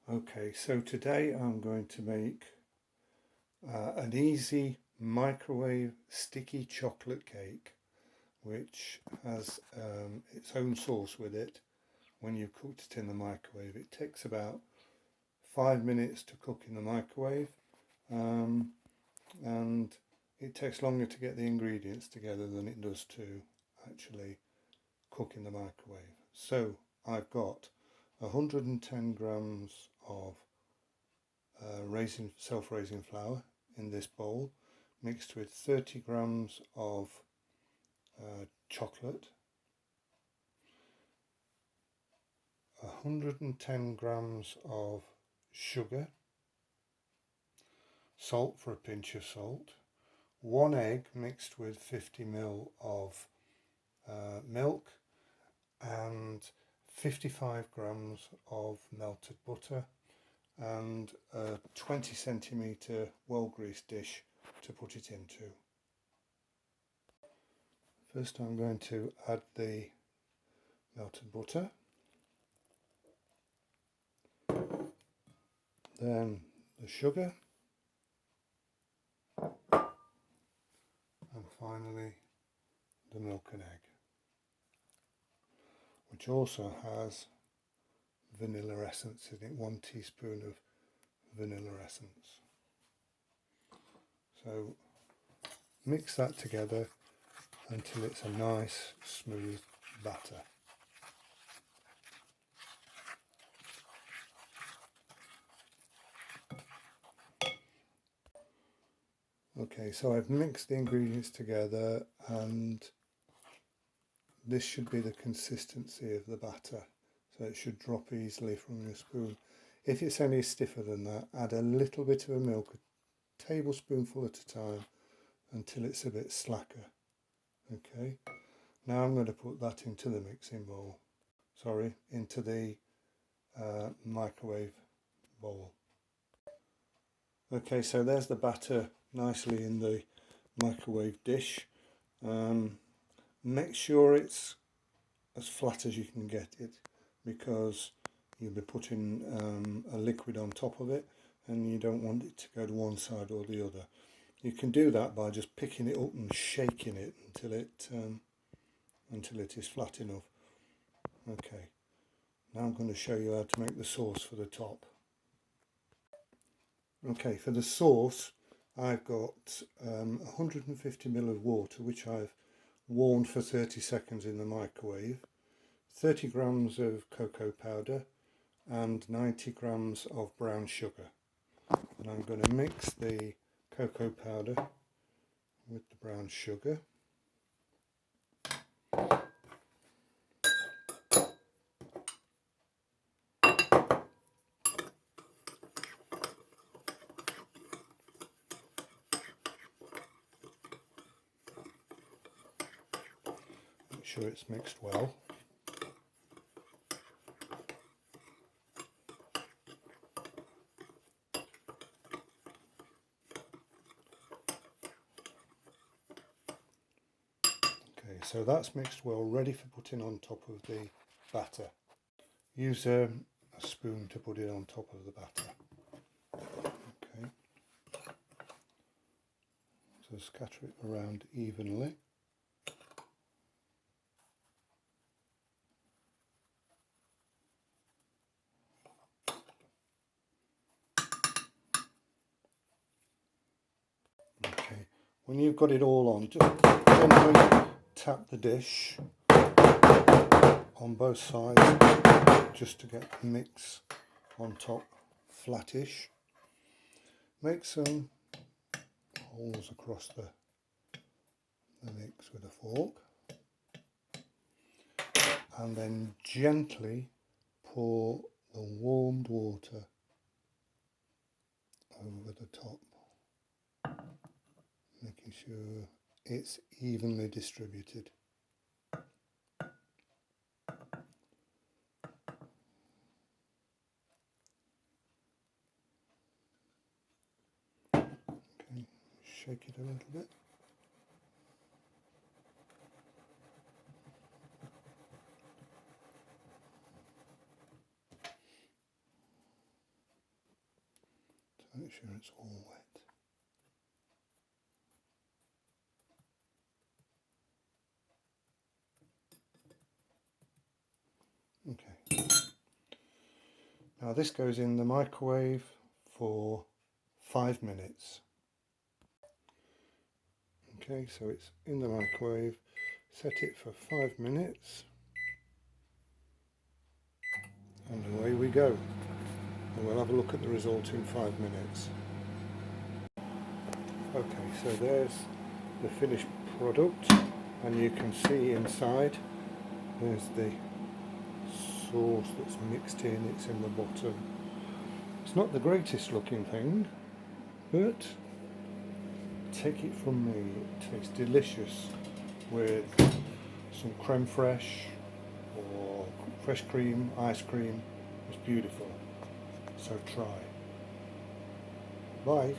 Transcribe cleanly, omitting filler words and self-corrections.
Okay, so today I'm going to make an easy microwave sticky chocolate cake, which has its own sauce with it. When you've cooked it in the microwave, it takes about 5 minutes to cook in the microwave, and it takes longer to get the ingredients together than it does to actually cook in the microwave. So I've got 110 grams of self-raising flour in this bowl, mixed with 30 grams of chocolate, 110 grams of sugar, salt for a pinch of salt, 1 egg mixed with 50 ml of milk, and 55 grams of melted butter, and a 20 centimetre well-greased dish to put it into. First I'm going to add the melted butter, then the sugar, and finally the milk and egg, which also has vanilla essence in it, 1 teaspoon of vanilla essence. So mix that together until it's a nice smooth batter. Okay, so I've mixed the ingredients together, and this should be the consistency of the batter, so it should drop easily from your spoon. If it's any stiffer than that, add a little bit of milk, a tablespoonful at a time, until it's a bit slacker. Okay, now I'm going to put that into the mixing bowl, into the microwave bowl. Okay, so there's the batter nicely in the microwave dish. Make sure it's as flat as you can get it, because you'll be putting a liquid on top of it and you don't want it to go to one side or the other. You can do that by just picking it up and shaking it until it is flat enough. Okay, now I'm going to show you how to make the sauce for the top. Okay, for the sauce I've got 150 ml of water, which I've warmed for 30 seconds in the microwave, 30 grams of cocoa powder and 90 grams of brown sugar. And I'm going to mix the cocoa powder with the brown sugar. Make sure it's mixed well. Okay, so that's mixed well, ready for putting on top of the batter. Use a spoon to put it on top of the batter. Okay, so scatter it around evenly. Okay, when you've got it all on, just gently tap the dish on both sides just to get the mix on top flattish. Make some holes across the mix with a fork, and then gently pour the warmed water over the top, making sure it's evenly distributed. Okay, shake it a little bit. Make sure it's all wet. Okay. Now this goes in the microwave for 5 minutes. Okay, so it's in the microwave. Set it for 5 minutes. And away we go. And we'll have a look at the result in 5 minutes. Okay, so there's the finished product, and you can see inside there's the sauce that's mixed in, it's in the bottom. It's not the greatest looking thing, but take it from me, it tastes delicious with some creme fraiche or fresh cream, ice cream. It's beautiful, so try. Bye.